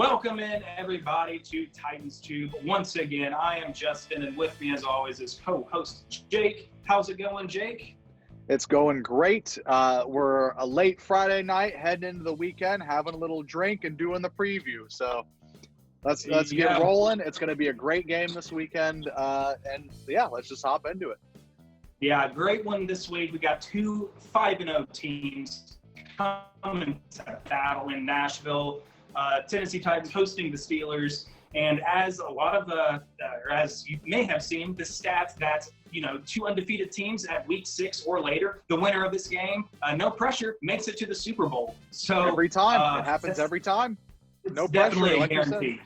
Welcome in, everybody, to Titans Tube. Once again, I am Justin, and with me, as always, is co-host Jake. How's it going, Jake? It's going great. We're a late Friday night, heading into the weekend, having a little drink and doing the preview. So let's get rolling. It's going to be a great game this weekend, let's just hop into it. Yeah, great one this week. We got two 5-0 teams coming to battle in Nashville. Tennessee Titans hosting the Steelers, and as a lot of as you may have seen, the stats that two undefeated teams at week 6 or later, the winner of this game, no pressure, makes it to the Super Bowl. So every time it happens, every time. No pressure, definitely like guaranteed.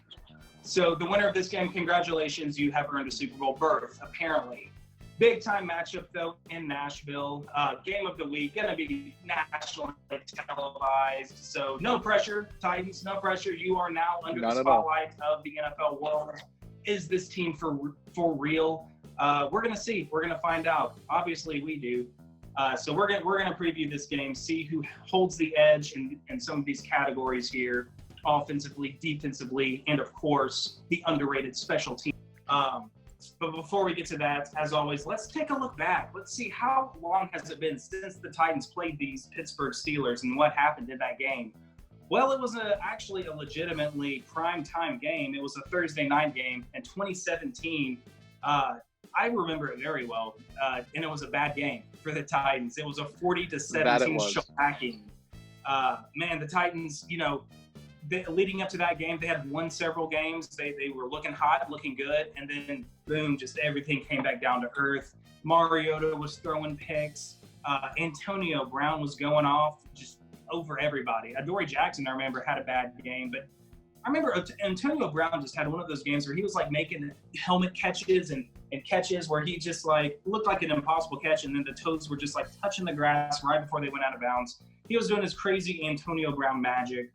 So the winner of this game, congratulations, you have earned a Super Bowl berth. Apparently. Big time matchup though in Nashville. Game of the week, gonna be nationally televised. So no pressure, Titans, no pressure. You are now under the spotlight of the NFL world. Is this team for real? We're gonna see. We're gonna find out. Obviously, we do. So we're gonna preview this game, see who holds the edge in some of these categories here, offensively, defensively, and of course the underrated special team. But before we get to that, as always, let's take a look back. Let's see how long has it been since the Titans played these Pittsburgh Steelers and what happened in that game. Well, it was actually a legitimately prime-time game. It was a Thursday night game in 2017. I remember it very well, and it was a bad game for the Titans. It was a 40-17 shellacking. Man, the Titans, leading up to that game, they had won several games. They were looking hot, looking good, and then boom, just everything came back down to earth. Mariota was throwing picks. Antonio Brown was going off just over everybody. Adoree Jackson, I remember, had a bad game, but I remember Antonio Brown just had one of those games where he was like making helmet catches and catches where he just like looked like an impossible catch, and then the toes were just like touching the grass right before they went out of bounds. He was doing his crazy Antonio Brown magic.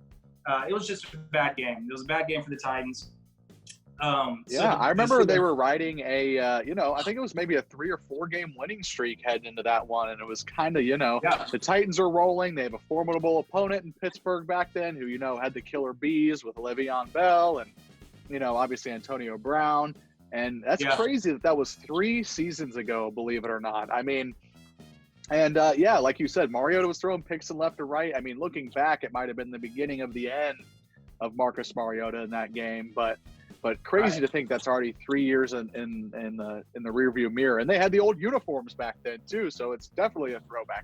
It was just a bad game. It was a bad game for the Titans. I remember they were riding I think it was maybe a 3 or 4 game winning streak heading into that one. And it was kind of, the Titans are rolling. They have a formidable opponent in Pittsburgh back then who, had the killer bees with Le'Veon Bell and, obviously Antonio Brown. And that's crazy that was 3 seasons ago, believe it or not. I mean, and like you said, Mariota was throwing picks and left to right. I mean, looking back, it might have been the beginning of the end of Marcus Mariota in that game, but crazy to think that's already 3 years in the rearview mirror. And they had the old uniforms back then too, so it's definitely a throwback.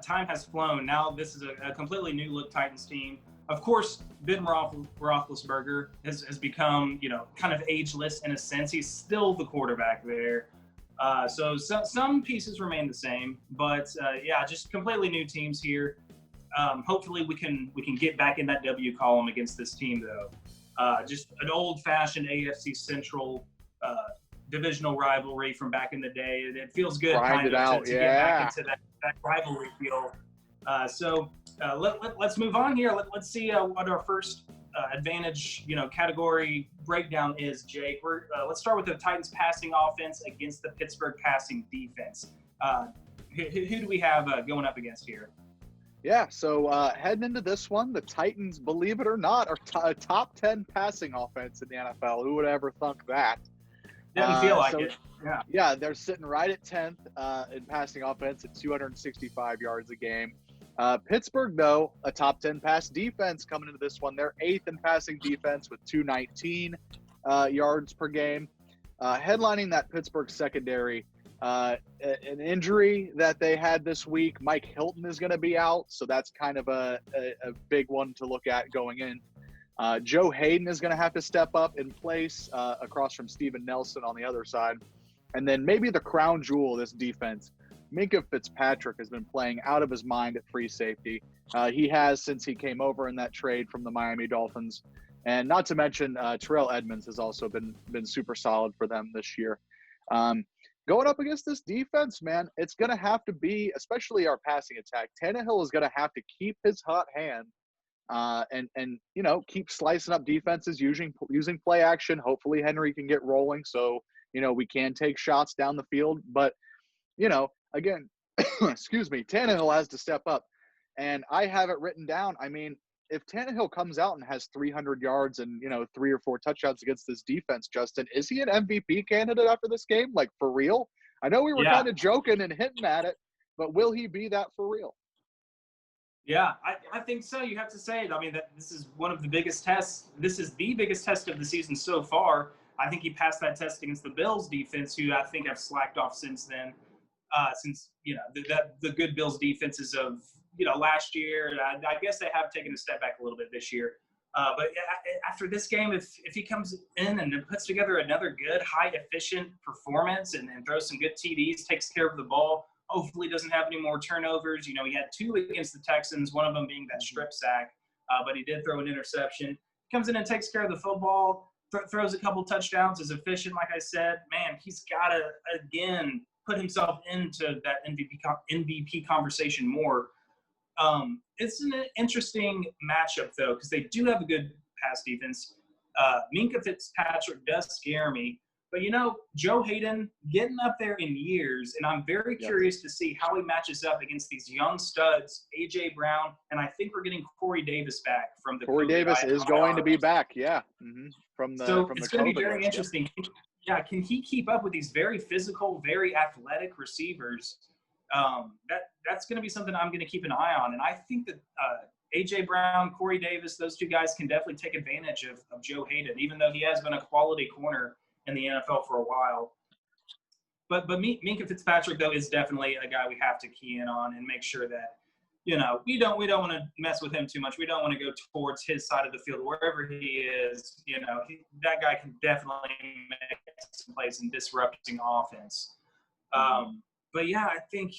Time has flown. Now this is a completely new look Titans team. Of course, Ben Roethlisberger has become kind of ageless in a sense. He's still the quarterback there. So some pieces remain the same, but just completely new teams here. Hopefully we can get back in that W column against this team though. Just an old-fashioned AFC Central divisional rivalry from back in the day. It feels good to get back into that rivalry feel. Let's move on here. Let's see what our first advantage, category breakdown is, Jake. Let's start with the Titans passing offense against the Pittsburgh passing defense. Who do we have going up against here? Yeah, so heading into this one, the Titans, believe it or not, are top 10 passing offense in the NFL. Who would ever thunk that? Didn't feel like it. Yeah, they're sitting right at 10th in passing offense at 265 yards a game. Pittsburgh, though, a top 10 pass defense coming into this one. They're 8th in passing defense with 219 yards per game. Headlining that Pittsburgh secondary, an injury that they had this week, Mike Hilton is going to be out, so that's kind of a big one to look at going in. Joe Hayden is going to have to step up in place across from Steven Nelson on the other side. And then maybe the crown jewel of this defense, Minkah Fitzpatrick, has been playing out of his mind at free safety. He has since he came over in that trade from the Miami Dolphins. And not to mention Terrell Edmonds has also been super solid for them this year. Going up against this defense, man, it's going to have to be, especially our passing attack, Tannehill is going to have to keep his hot hand and keep slicing up defenses using play action. Hopefully Henry can get rolling so, we can take shots down the field. But, again, excuse me, Tannehill has to step up. And I have it written down. I mean, if Tannehill comes out and has 300 yards and, 3 or 4 touchdowns against this defense, Justin, is he an MVP candidate after this game? Like, for real? I know we were Yeah. kind of joking and hinting at it, but will he be that for real? Yeah, I think so. You have to say it. I mean, this is one of the biggest tests. This is the biggest test of the season so far. I think he passed that test against the Bills defense, who I think have slacked off since then. Since the good Bills defenses of last year, I guess they have taken a step back a little bit this year. But after this game, if he comes in and puts together another good, high efficient performance and throws some good TDs, takes care of the ball, hopefully doesn't have any more turnovers. He had 2 against the Texans, one of them being that strip sack, but he did throw an interception. Comes in and takes care of the football, throws a couple touchdowns, is efficient, like I said. Man, he's got to, again, put himself into that MVP conversation more. It's an interesting matchup, though, because they do have a good pass defense. Minkah Fitzpatrick does scare me. But, Joe Hayden getting up there in years, and I'm very curious to see how he matches up against these young studs, A.J. Brown, and I think we're getting Corey Davis back from the Corey Davis is going to be back, from the So it's going to be very list, interesting. Yeah, can he keep up with these very physical, very athletic receivers? That's going to be something I'm going to keep an eye on. And I think that A.J. Brown, Corey Davis, those 2 guys can definitely take advantage of Joe Hayden, even though he has been a quality corner in the NFL for a while. But Minkah Fitzpatrick, though, is definitely a guy we have to key in on and make sure that, we don't want to mess with him too much. We don't want to go towards his side of the field. Wherever he is, that guy can definitely make some plays in disrupting offense. But, yeah, I think,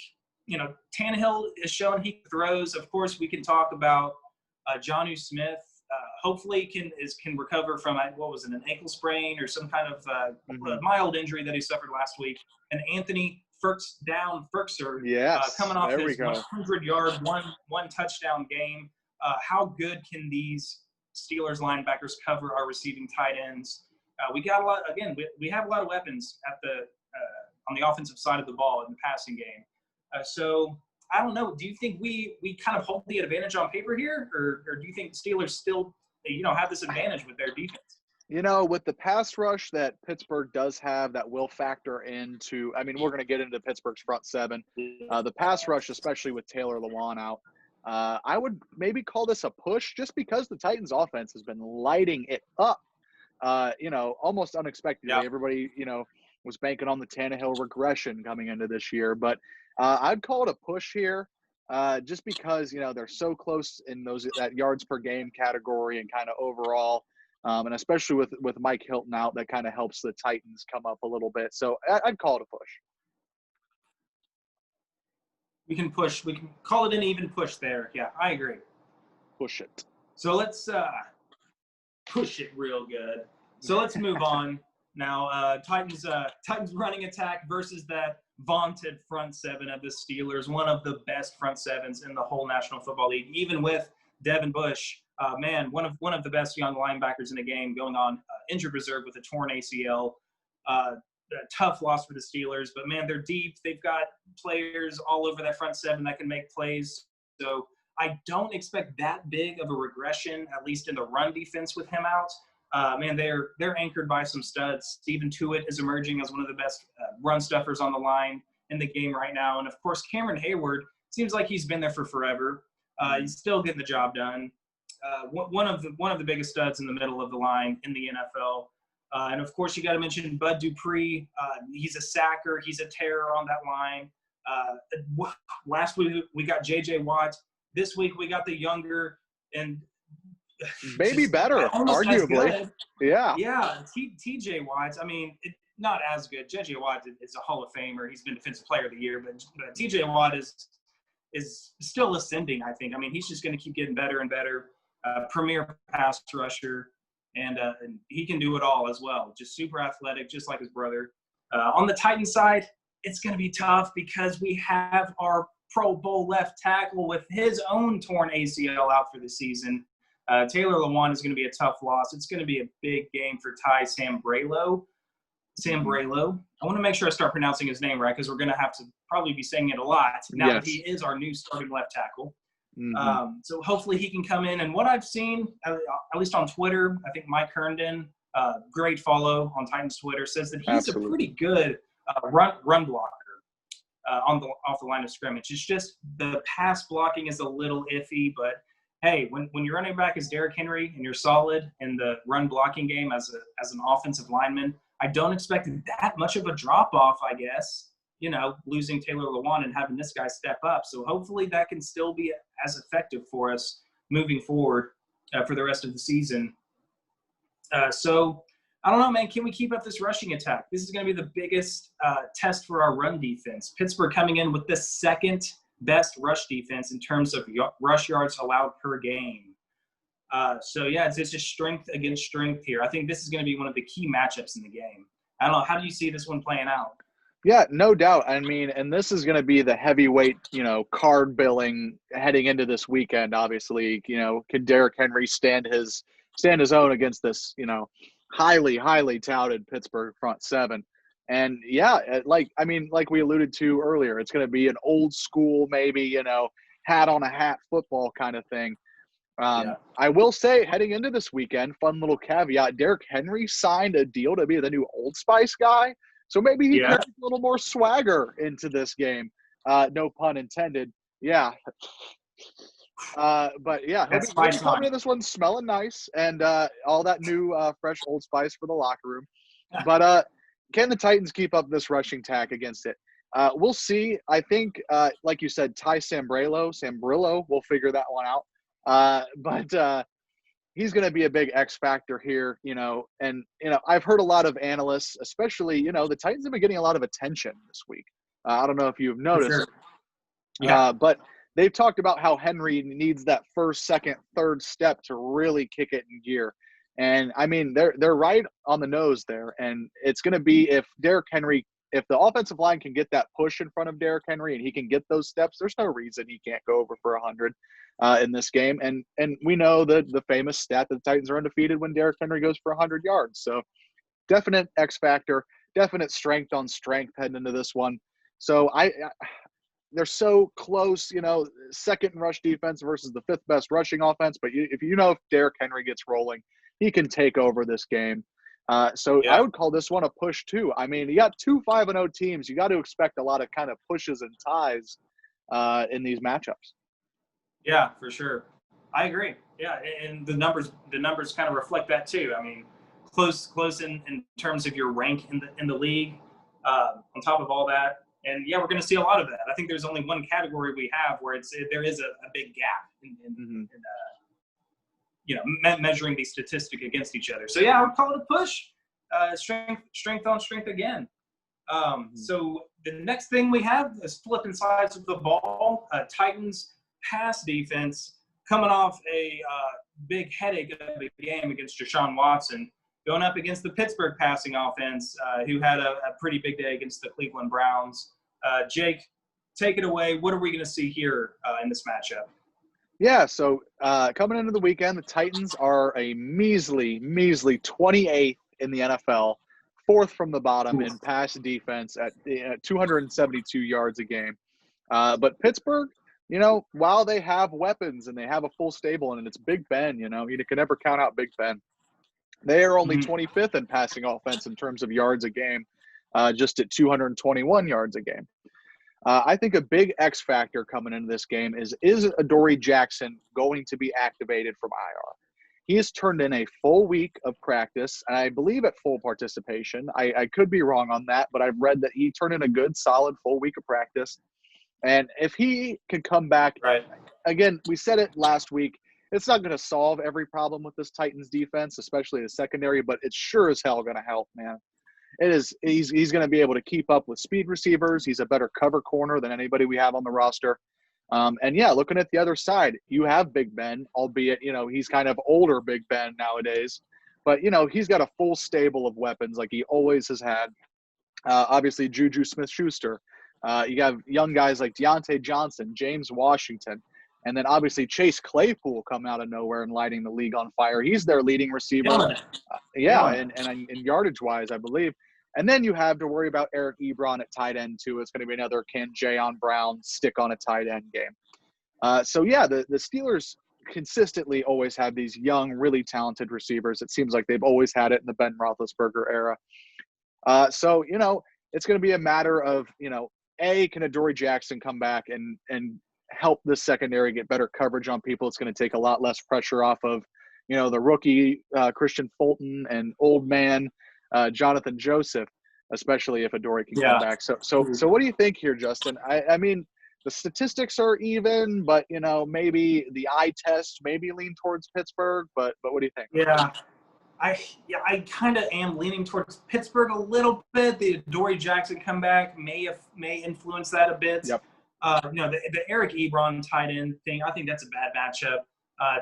Tannehill is showing he throws. Of course, we can talk about Jonnu Smith. Hopefully can recover from, an ankle sprain or some kind of mild injury that he suffered last week. And Anthony Firkser, coming off his 100-yard, one touchdown game. How good can these Steelers linebackers cover our receiving tight ends? We got a lot. Again, we have a lot of weapons on the offensive side of the ball in the passing game. So I don't know. Do you think we kind of hold the advantage on paper here, or do you think the Steelers still have this advantage with their defense? With the pass rush that Pittsburgh does have, that will factor into – I mean, we're going to get into Pittsburgh's front 7. The pass rush, especially with Taylor Lewan out, I would maybe call this a push just because the Titans' offense has been lighting it up, almost unexpectedly. Yeah. Everybody, was banking on the Tannehill regression coming into this year. But I'd call it a push here. Just because, they're so close in that yards per game category and kind of overall, and especially with Mike Hilton out, that kind of helps the Titans come up a little bit. So I'd call it a push. We can call it an even push there. Yeah, I agree. Push it. So let's push it real good. So let's move on now. Titans running attack versus that vaunted front 7 of the Steelers, one of the best front 7s in the whole National Football League, even with Devin Bush, one of the best young linebackers in the game, going on injured reserve with a torn ACL. A tough loss for the Steelers, but man, they're deep. They've got players all over that front 7 that can make plays. So I don't expect that big of a regression, at least in the run defense with him out. They're anchored by some studs. Stephen Tuitt is emerging as one of the best run stuffers on the line in the game right now. And, of course, Cameron Hayward seems like he's been there for forever. He's still getting the job done. One of the biggest studs in the middle of the line in the NFL. And, of course, you got to mention Bud Dupree. He's a sacker. He's a terror on that line. Last week we got J.J. Watt. This week we got the younger and – maybe better, arguably. Yeah. Yeah, T.J. Watt. I mean, not as good. J.J. Watt is a Hall of Famer. He's been Defensive Player of the Year, but T.J. Watt is still ascending, I think. I mean, he's just going to keep getting better and better. Premier pass rusher, and he can do it all as well. Just super athletic, just like his brother. On the Titans side, it's going to be tough because we have our Pro Bowl left tackle with his own torn ACL out for the season. Taylor Lewan is going to be a tough loss. It's going to be a big game for Ty Sambrailo. I want to make sure I start pronouncing his name right because we're going to have to probably be saying it a lot now that he is our new starting left tackle. Mm-hmm. So hopefully he can come in. And what I've seen, at least on Twitter, I think Mike Herndon, great follow on Titans Twitter, says that he's a Absolutely. pretty good run blocker off the line of scrimmage. It's just the pass blocking is a little iffy, but hey, when your running back is Derrick Henry and you're solid in the run blocking game as an offensive lineman, I don't expect that much of a drop off, I guess. Losing Taylor Lewan and having this guy step up. So hopefully that can still be as effective for us moving forward for the rest of the season. So I don't know, man. Can we keep up this rushing attack? This is going to be the biggest test for our run defense. Pittsburgh coming in with the second best rush defense in terms of rush yards allowed per game. So yeah, it's just strength against strength here. I think this is going to be one of the key matchups in the game. I don't know. How do you see this one playing out? Yeah, no doubt. I mean, and this is going to be the heavyweight, card billing heading into this weekend. Obviously, can Derrick Henry stand his own against this, highly touted Pittsburgh front seven? And yeah, like we alluded to earlier, it's going to be an old school, maybe hat on a hat football kind of thing. I will say, heading into this weekend, fun little caveat: Derrick Henry signed a deal to be the new Old Spice guy. So maybe he carries a little more swagger into this game. No pun intended. Yeah. But yeah, he'll be coming to this one smelling nice and all that new fresh Old Spice for the locker room. But can the Titans keep up this rushing tack against it? We'll see. I think, like you said, Ty Sambrailo will figure that one out. But he's going to be a big X factor here, and, I've heard a lot of analysts, especially, the Titans have been getting a lot of attention this week. I don't know if you've noticed, sure. Yeah. But they've talked about how Henry needs that first, second, third step to really kick it in gear. And I mean, they're right on the nose there. And it's going to be if the offensive line can get that push in front of Derrick Henry and he can get those steps, there's no reason he can't go over for 100 in this game. And we know the famous stat that the Titans are undefeated when Derrick Henry goes for 100 yards. So definite X factor, definite strength on strength heading into this one. So they're so close, second rush defense versus the fifth best rushing offense. But if Derrick Henry gets rolling, he can take over this game. I would call this one a push too. I mean, you got 2 5-0 teams. You got to expect a lot of kind of pushes and ties in these matchups. Yeah, for sure. I agree. Yeah, and the numbers kind of reflect that too. I mean, close in terms of your rank in the league. On top of all that, and yeah, we're going to see a lot of that. I think there's only one category we have where there is a big gap in measuring these statistics against each other. So yeah, I would call it a push. Strength on strength again. So the next thing we have is flipping sides of the ball. Titans pass defense coming off a big headache of the game against Deshaun Watson, going up against the Pittsburgh passing offense, who had a pretty big day against the Cleveland Browns. Jake, take it away. What are we going to see here in this matchup? Yeah, so coming into the weekend, the Titans are a measly 28th in the NFL, fourth from the bottom in pass defense at 272 yards a game. But Pittsburgh, while they have weapons and they have a full stable, and it's Big Ben, you can never count out Big Ben. They are only 25th in passing offense in terms of yards a game, just at 221 yards a game. I think a big X factor coming into this game is Adoree Jackson going to be activated from IR? He has turned in a full week of practice, and I believe at full participation. I could be wrong on that, but I've read that he turned in a good, solid full week of practice. And if he can come back, right. Again, we said it last week, it's not going to solve every problem with this Titans defense, especially the secondary, but it's sure as hell going to help, man. It is. He's going to be able to keep up with speed receivers. He's a better cover corner than anybody we have on the roster. And yeah, looking at the other side, you have Big Ben, albeit, he's kind of older Big Ben nowadays, but he's got a full stable of weapons like he always has had. Obviously Juju Smith-Schuster. You have young guys like Deontay Johnson, James Washington, and then obviously Chase Claypool come out of nowhere and lighting the league on fire. He's their leading receiver. And yardage-wise, I believe. And then you have to worry about Eric Ebron at tight end, too. It's going to be another Jayon Brown stick on a tight end game. So yeah, the Steelers consistently always have these young, really talented receivers. It seems like they've always had it in the Ben Roethlisberger era. So it's going to be a matter of can Adoree Jackson come back and help this secondary get better coverage on people? It's going to take a lot less pressure off of the rookie Christian Fulton and old man Jonathan Joseph, especially if Adoree can come back. So what do you think here, Justin? I mean, the statistics are even, but maybe the eye test maybe lean towards Pittsburgh. But what do you think? Yeah. I kind of am leaning towards Pittsburgh a little bit. The Adoree Jackson comeback may influence that a bit. Yep. The Eric Ebron tight end thing, I think that's a bad matchup.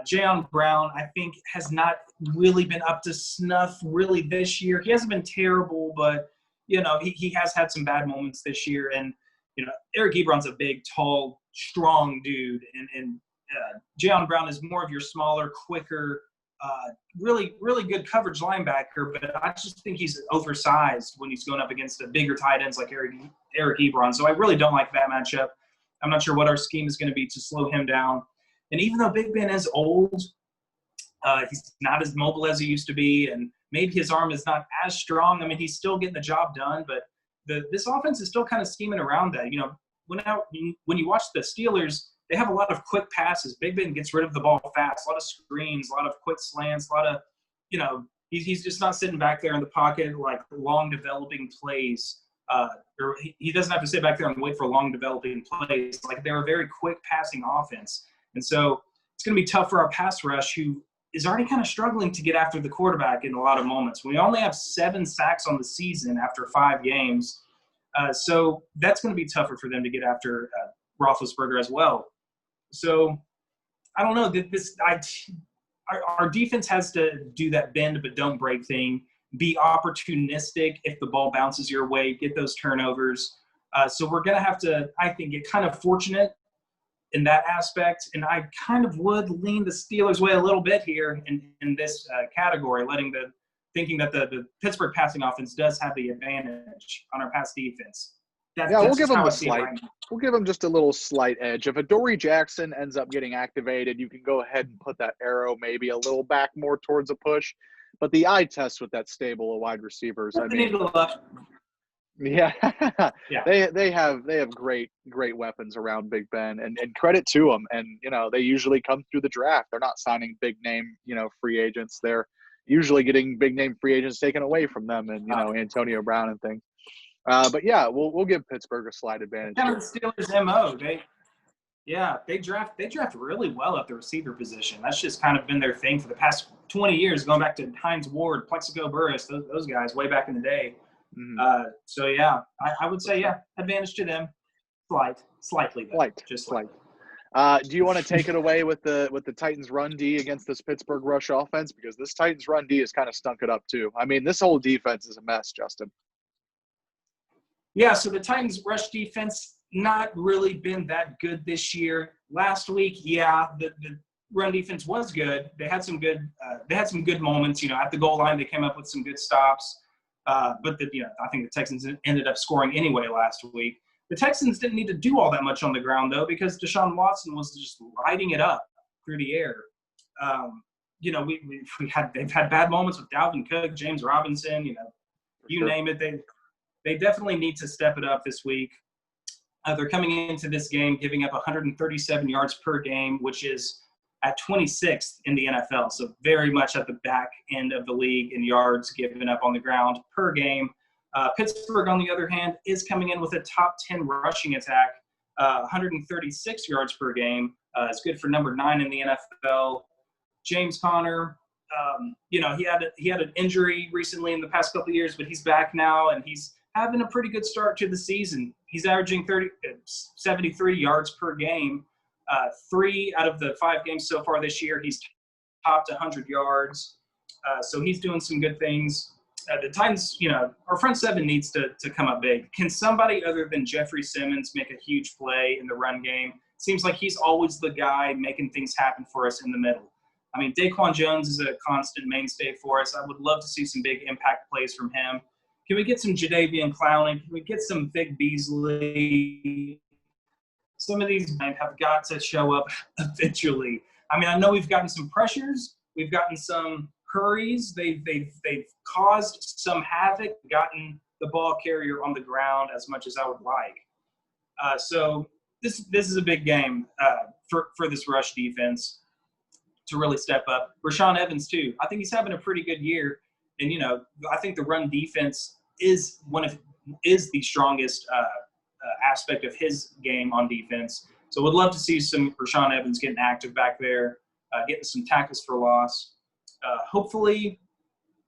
Jayon Brown, I think, has not really been up to snuff really this year. He hasn't been terrible, but he has had some bad moments this year. And Eric Ebron's a big, tall, strong dude, and Jayon Brown is more of your smaller, quicker, really, really good coverage linebacker, but I just think he's oversized when he's going up against a bigger tight ends like Eric Ebron. So I really don't like that matchup. I'm not sure what our scheme is going to be to slow him down. And even though Big Ben is old, he's not as mobile as he used to be, and maybe his arm is not as strong. I mean, he's still getting the job done, but this offense is still kind of scheming around that. When you watch the Steelers, they have a lot of quick passes. Big Ben gets rid of the ball fast, a lot of screens, a lot of quick slants, a lot of, he's just not sitting back there in the pocket like long developing plays. Or he doesn't have to sit back there and wait for long developing plays. Like, they're a very quick passing offense. And so it's going to be tough for our pass rush, who is already kind of struggling to get after the quarterback in a lot of moments. We only have 7 sacks on the season after 5 games. So that's going to be tougher for them to get after Roethlisberger as well. So I don't know. Our defense has to do that bend but don't break thing, be opportunistic if the ball bounces your way, get those turnovers. So we're going to have to, I think, get kind of fortunate in that aspect. And I kind of would lean the Steelers' way a little bit here in this category, thinking that the Pittsburgh passing offense does have the advantage on our pass defense. We'll give them we'll give them just a little slight edge. If Adoree Jackson ends up getting activated, you can go ahead and put that arrow maybe a little back more towards a push. But the eye test with that stable of wide receivers, yeah, they have great weapons around Big Ben, and credit to them. And they usually come through the draft. They're not signing big name free agents. They're usually getting big name free agents taken away from them, and Antonio Brown and things. But yeah, we'll give Pittsburgh a slight advantage. Kind of the Steelers' MO. They draft really well at the receiver position. That's just kind of been their thing for the past 20 years, going back to Hines Ward, Plexico Burress, those guys way back in the day. Mm-hmm. So yeah, I would say advantage to them, slightly. Just slight. Do you want to take it away with the Titans run D against this Pittsburgh rush offense? Because this Titans run D has kind of stunk it up too. I mean, this whole defense is a mess, Justin. Yeah, so the Titans' rush defense not really been that good this year. Last week, the run defense was good. They had some good moments. At the goal line, they came up with some good stops. But I think the Texans ended up scoring anyway last week. The Texans didn't need to do all that much on the ground though, because Deshaun Watson was just lighting it up through the air. They've had bad moments with Dalvin Cook, James Robinson. You name it. They definitely need to step it up this week. They're coming into this game giving up 137 yards per game, which is at 26th in the NFL. So very much at the back end of the league in yards given up on the ground per game. Pittsburgh, on the other hand, is coming in with a top 10 rushing attack, 136 yards per game. It's good for number 9 in the NFL. James Conner, he had an injury recently in the past couple of years, but he's back now, and he's having a pretty good start to the season. He's averaging 73 yards per game. 3 out of the 5 games so far this year, he's topped 100 yards. So he's doing some good things. The Titans, our front 7 needs to come up big. Can somebody other than Jeffrey Simmons make a huge play in the run game? Seems like he's always the guy making things happen for us in the middle. I mean, Daquan Jones is a constant mainstay for us. I would love to see some big impact plays from him. Can we get some Jadeveon Clowney? Can we get some Vic Beasley? some of these men have got to show up eventually. I mean, I know we've gotten some pressures, we've gotten some hurries, they've caused some havoc, gotten the ball carrier on the ground as much as I would like. So this is a big game for this rush defense to really step up. Rashaan Evans too. I think he's having a pretty good year, and I think the run defense is the strongest aspect of his game on defense. So would love to see some Rashaan Evans getting active back there, getting some tackles for loss. Hopefully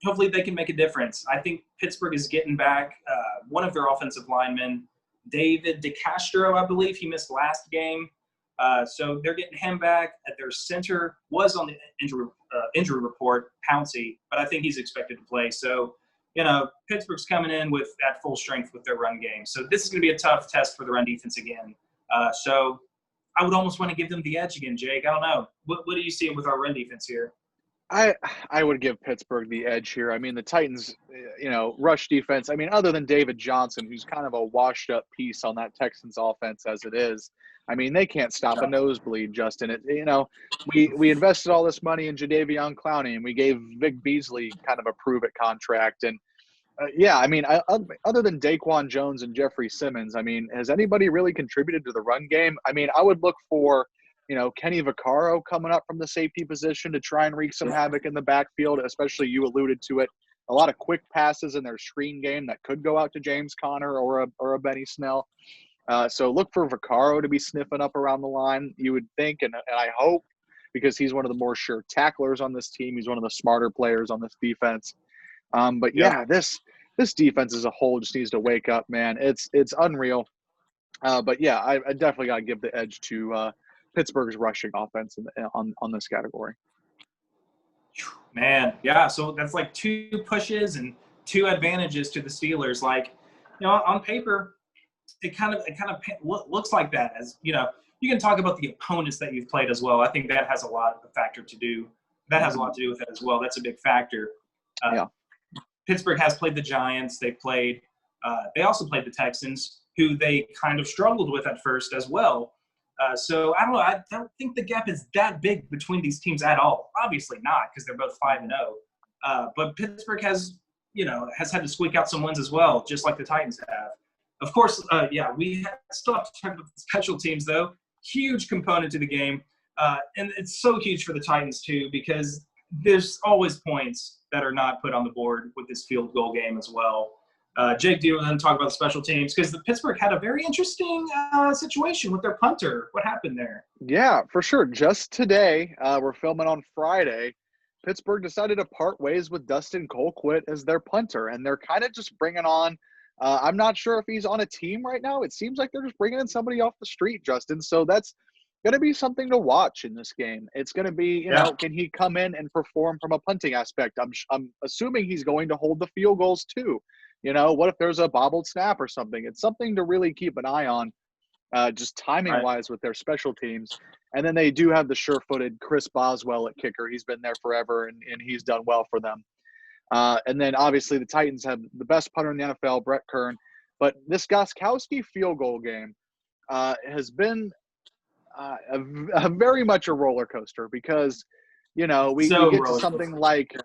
they can make a difference. I think Pittsburgh is getting back one of their offensive linemen, David DeCastro, I believe. He missed last game. So they're getting him back. At their center was on the injury report, Pouncey, but I think he's expected to play. So, Pittsburgh's coming in at full strength with their run game. So this is going to be a tough test for the run defense again. So I would almost want to give them the edge again, Jake. I don't know. What do you see with our run defense here? I would give Pittsburgh the edge here. I mean, the Titans, rush defense. I mean, other than David Johnson, who's kind of a washed-up piece on that Texans offense as it is. I mean, they can't stop a nosebleed, Justin. We invested all this money in Jadeveon Clowney, and we gave Vic Beasley kind of a prove-it contract. And other than Daquan Jones and Jeffrey Simmons, I mean, has anybody really contributed to the run game? I mean, I would look for Kenny Vaccaro coming up from the safety position to try and wreak some havoc in the backfield, especially you alluded to it. A lot of quick passes in their screen game that could go out to James Conner or a Benny Snell. So look for Vaccaro to be sniffing up around the line, you would think, and I hope, because he's one of the more sure tacklers on this team. He's one of the smarter players on this defense. This defense as a whole just needs to wake up, man. It's unreal. I definitely got to give the edge to Pittsburgh's rushing offense on this category. Man, yeah. So that's like 2 pushes and 2 advantages to the Steelers. Like, on paper, it kind of looks like that. As you can talk about the opponents that you've played as well. I think that has a lot of factor to do. That has a lot to do with it as well. That's a big factor. Pittsburgh has played the Giants. They also played the Texans, who they kind of struggled with at first as well. So I don't know. I don't think the gap is that big between these teams at all. Obviously not, because they're both 5-0. But Pittsburgh has had to squeak out some wins as well, just like the Titans have. Of course, we still have to talk about the special teams, though. Huge component to the game. And it's so huge for the Titans, too, because there's always points that are not put on the board with this field goal game as well. Jake, do you want to talk about the special teams? Because the Pittsburgh had a very interesting situation with their punter. What happened there? Yeah, for sure. Just today, we're filming on Friday, Pittsburgh decided to part ways with Dustin Colquitt as their punter, and they're kind of just bringing on I'm not sure if he's on a team right now. It seems like they're just bringing in somebody off the street, Justin. So that's going to be something to watch in this game. It's going to be, can he come in and perform from a punting aspect? I'm assuming he's going to hold the field goals too. What if there's a bobbled snap or something? It's something to really keep an eye on, just timing-wise with their special teams. And then they do have the sure-footed Chris Boswell at kicker. He's been there forever, and he's done well for them. And then, obviously, the Titans have the best punter in the NFL, Brett Kern. But this Gostkowski field goal game has been a very much a roller coaster because, we get to something like,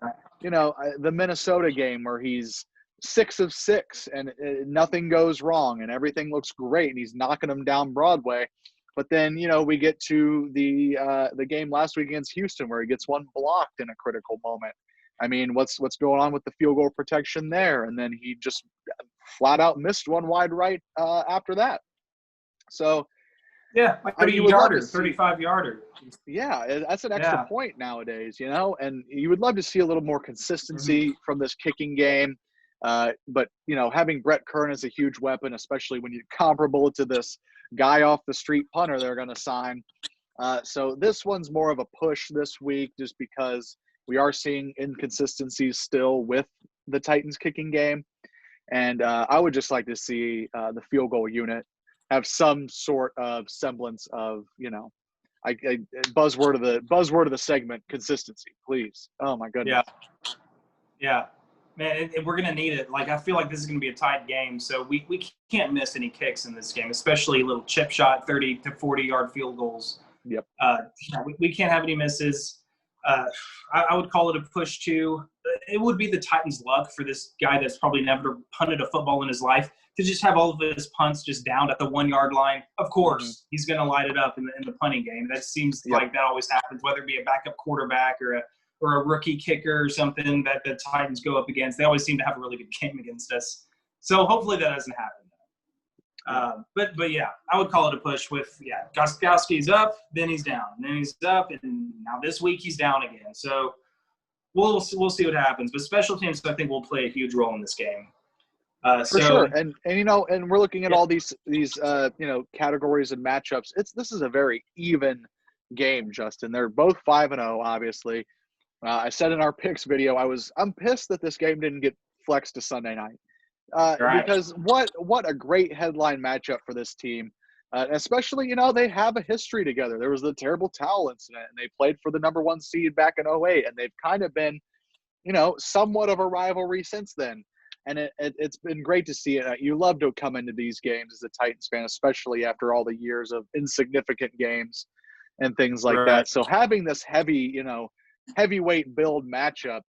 the Minnesota game where he's 6 of 6 and nothing goes wrong and everything looks great and he's knocking them down Broadway. But then, we get to the game last week against Houston where he gets one blocked in a critical moment. I mean, what's going on with the field goal protection there? And then he just flat out missed one wide right after that. So, yeah, like 35-yarder. Yeah, that's an extra point nowadays, and you would love to see a little more consistency from this kicking game. But, having Brett Kern as a huge weapon, especially when you're comparable to this guy off the street punter they're going to sign. So this one's more of a push this week just because we are seeing inconsistencies still with the Titans kicking game. And I would just like to see the field goal unit have some sort of semblance of, buzzword of the segment, consistency, please. Oh my goodness. Yeah. Man, we're going to need it. Like, I feel like this is going to be a tight game, so we can't miss any kicks in this game, especially little chip shot, 30 to 40-yard field goals. Yep. We can't have any misses. I would call it a push too. It would be the Titans' luck for this guy that's probably never punted a football in his life to just have all of his punts just down at the 1-yard line. Of course, he's going to light it up in the punting game. That seems like that always happens, whether it be a backup quarterback or a rookie kicker or something that the Titans go up against. They always seem to have a really good game against us. So hopefully that doesn't happen. But yeah, I would call it a push with, Gostkowski's up, then he's down, and then he's up, and now this week he's down again. So we'll see what happens. But special teams, I think, will play a huge role in this game. For sure. And and we're looking at all these categories and matchups. This is a very even game, Justin. They're both 5-0, obviously. I said in our picks video, I'm pissed that this game didn't get flexed to Sunday night. Right. Because what a great headline matchup for this team. Especially, they have a history together. There was the terrible towel incident, and they played for the number 1 seed back in 2008, and they've kind of been, somewhat of a rivalry since then. And it's been great to see it. You love to come into these games as a Titans fan, especially after all the years of insignificant games and things like that. So having this heavyweight build matchup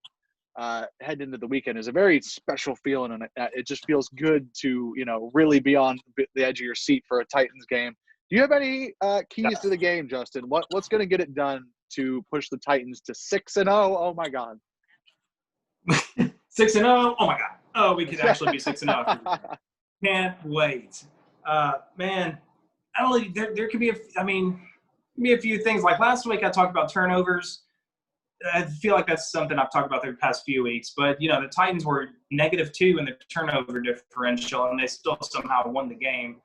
heading into the weekend is a very special feeling, and it just feels good to really be on the edge of your seat for a Titans game. Do you have any keys to the game, Justin? What's going to get it done to push the Titans to 6-0? Oh my God. 6-0. Oh my God. Oh, we could actually be 6-0. Can't wait. Man, I don't know. There could be a few things. Like last week, I talked about turnovers. I feel like that's something I've talked about the past few weeks. But, the Titans were -2 in the turnover differential, and they still somehow won the game.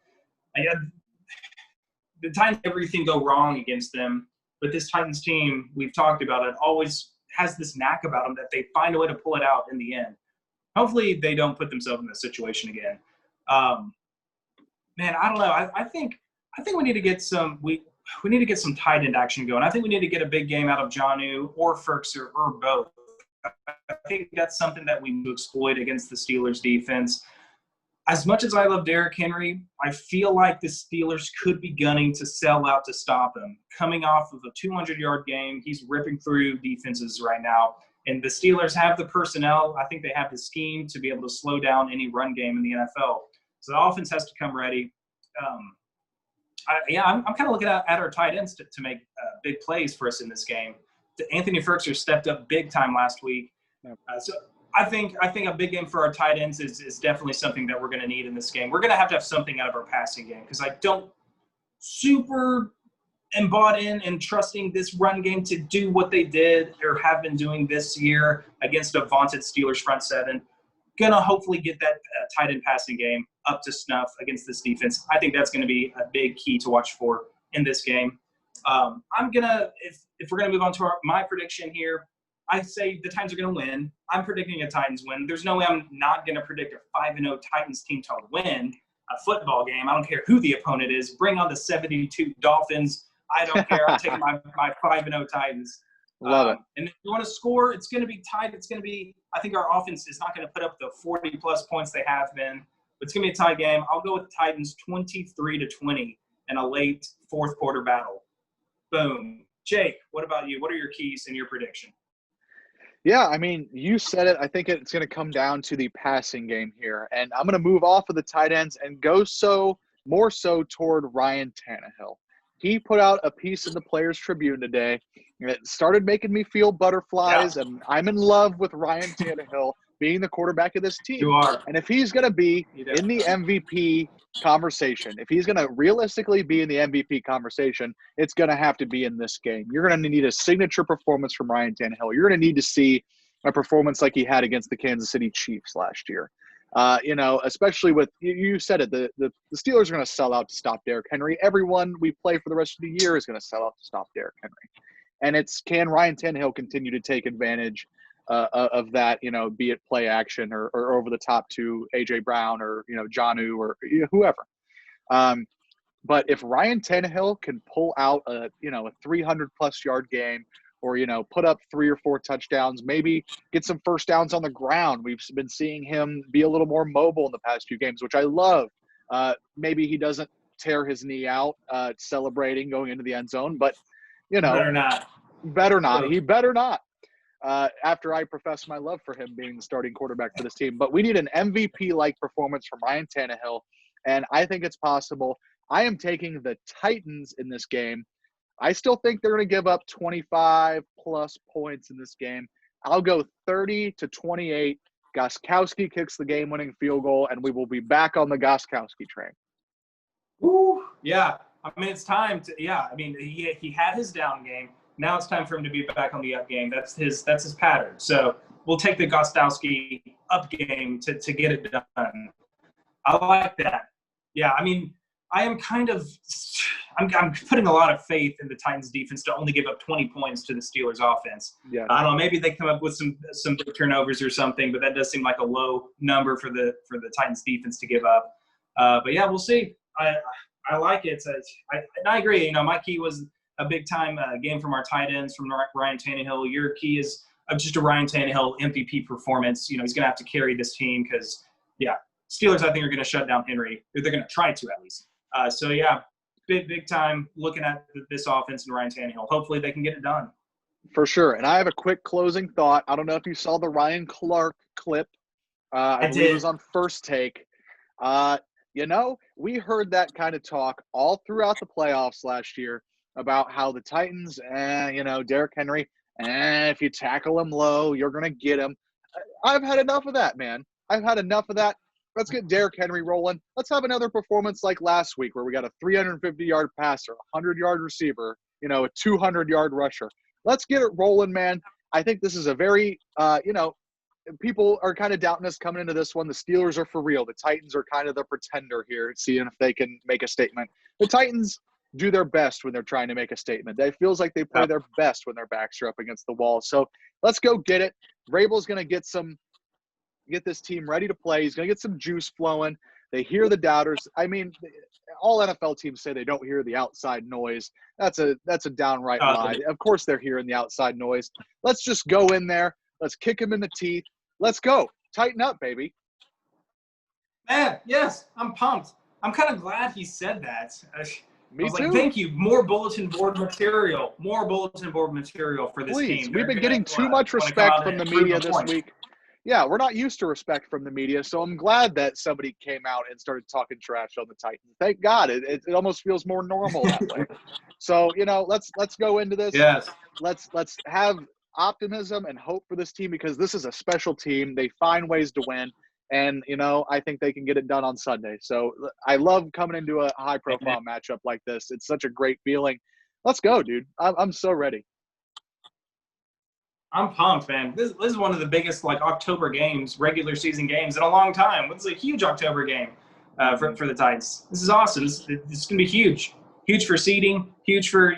The Titans, everything go wrong against them. But this Titans team, we've talked about it, always has this knack about them that they find a way to pull it out in the end. Hopefully they don't put themselves in this situation again. Man, I don't know. I think we need to get some we need to get some tight end action going. I think we need to get a big game out of Jonnu or Firkser or both. I think that's something that we need to exploit against the Steelers defense. As much as I love Derrick Henry, I feel like the Steelers could be gunning to sell out to stop him. Coming off of a 200-yard game, he's ripping through defenses right now. And the Steelers have the personnel. I think they have the scheme to be able to slow down any run game in the NFL. So the offense has to come ready. I'm kind of looking at our tight ends to make big plays for us in this game. Anthony Firkser stepped up big time last week. So I think a big game for our tight ends is definitely something that we're going to need in this game. We're going to have something out of our passing game because I don't super am bought in and trusting this run game to do what they did or have been doing this year against a vaunted Steelers front seven. Gonna hopefully get that tight end passing game up to snuff against this defense. I think that's going to be a big key to watch for in this game. If we're gonna move on to my prediction here, I say the Titans are going to win. I'm predicting a Titans win. There's no way I'm not going to predict a 5-0 Titans team to win a football game. I don't care who the opponent is. Bring on the 72 Dolphins. I don't care. I'm taking my 5-0 Titans. Love it. And if you want to score, it's going to be tight. It's going to be – I think our offense is not going to put up the 40-plus points they have been. But it's going to be a tight game. I'll go with the Titans 23-20 in a late fourth-quarter battle. Boom. Jake, what about you? What are your keys in your prediction? Yeah, I mean, you said it. I think it's going to come down to the passing game here. And I'm going to move off of the tight ends and go more so toward Ryan Tannehill. He put out a piece in the Players Tribune today that started making me feel butterflies, and I'm in love with Ryan Tannehill being the quarterback of this team. You are. And if he's going to be in the MVP conversation, if he's going to realistically be in the MVP conversation, it's going to have to be in this game. You're going to need a signature performance from Ryan Tannehill. You're going to need to see a performance like he had against the Kansas City Chiefs last year. Especially with – you said it, the Steelers are going to sell out to stop Derrick Henry. Everyone we play for the rest of the year is going to sell out to stop Derrick Henry. And can Ryan Tannehill continue to take advantage of that, be it play action or over the top to A.J. Brown or, Jonnu or whoever. But if Ryan Tannehill can pull out a 300-plus yard game or, put up 3 or 4 touchdowns, maybe get some first downs on the ground. We've been seeing him be a little more mobile in the past few games, which I love. Maybe he doesn't tear his knee out celebrating going into the end zone, but, Better not. Better not. He better not. After I profess my love for him being the starting quarterback for this team. But we need an MVP-like performance from Ryan Tannehill, and I think it's possible. I am taking the Titans in this game. I still think they're going to give up 25-plus points in this game. I'll go 30-28. Gostkowski kicks the game-winning field goal, and we will be back on the Gostkowski train. Ooh, yeah. I mean, it's time to – yeah. I mean, he had his down game. Now it's time for him to be back on the up game. That's his pattern. So we'll take the Gostkowski up game to get it done. I like that. Yeah, I mean, I am kind of I'm putting a lot of faith in the Titans defense to only give up 20 points to the Steelers offense. Yeah. I don't know, maybe they come up with some turnovers or something, but that does seem like a low number for the Titans defense to give up. But yeah, we'll see. I like it. I agree. My key was a big-time game from our tight ends, from Ryan Tannehill. Your key is just a Ryan Tannehill MVP performance. He's going to have to carry this team because, yeah, Steelers, I think, are going to shut down Henry. Or they're going to try to, at least. So, yeah, big time looking at this offense and Ryan Tannehill. Hopefully they can get it done. For sure. And I have a quick closing thought. I don't know if you saw the Ryan Clark clip. I believe it was on First Take. We heard that kind of talk all throughout the playoffs last year about how the Titans, Derrick Henry, if you tackle him low, you're going to get him. I've had enough of that, man. I've had enough of that. Let's get Derrick Henry rolling. Let's have another performance like last week where we got a 350-yard passer, a 100-yard receiver, a 200-yard rusher. Let's get it rolling, man. I think this is a very, people are kind of doubting us coming into this one. The Steelers are for real. The Titans are kind of the pretender here, seeing if they can make a statement. The Titans do their best when they're trying to make a statement. It feels like they play their best when their backs are up against the wall. So let's go get it. Vrabel's going to get this team ready to play. He's going to get some juice flowing. They hear the doubters. I mean, all NFL teams say they don't hear the outside noise. That's a downright lie. Of course they're hearing the outside noise. Let's just go in there. Let's kick him in the teeth. Let's go. Tighten up, baby. Man, yes, I'm pumped. I'm kind of glad he said that. Me too. Thank you. More bulletin board material. More bulletin board material for this Please. team. We've been getting too much respect from the media this week. Yeah, we're not used to respect from the media, so I'm glad that somebody came out and started talking trash on the Titans. Thank God. It almost feels more normal that way. So, let's go into this. Yes. Let's have optimism and hope for this team because this is a special team. They find ways to win. And, I think they can get it done on Sunday. So I love coming into a high-profile matchup like this. It's such a great feeling. Let's go, dude. I'm so ready. I'm pumped, man. This is one of the biggest, October games, regular season games in a long time. It's a huge October game for the Titans. This is awesome. This is going to be huge. Huge for seeding. Huge for,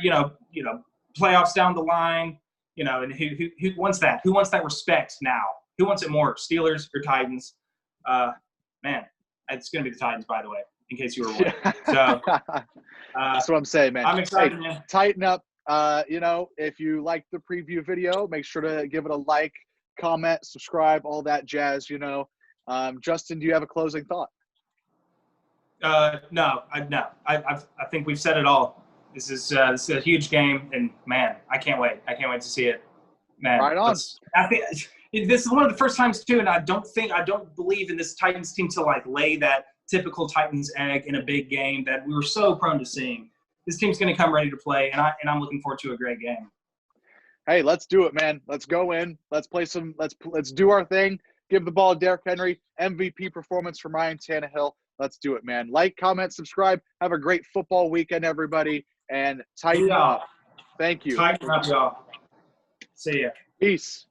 playoffs down the line. And who wants that? Who wants that respect now? Who wants it more, Steelers or Titans? Man, it's going to be the Titans, by the way, in case you were wondering. So that's what I'm saying, man. I'm excited, man. Tighten up. If you like the preview video, make sure to give it a like, comment, subscribe, all that jazz. Justin, do you have a closing thought? No. I think we've said it all. This is a huge game, and man, I can't wait. I can't wait to see it. Man, right on. I think this is one of the first times too, and I don't believe in this Titans team to lay that typical Titans egg in a big game that we were so prone to seeing. This team's going to come ready to play, and I'm looking forward to a great game. Hey, let's do it, man. Let's go in. Let's play some. Let's do our thing. Give the ball to Derrick Henry. MVP performance from Ryan Tannehill. Let's do it, man. Like, comment, subscribe. Have a great football weekend, everybody, and tighten up. Thank you. Tighten up, y'all. See ya. Peace.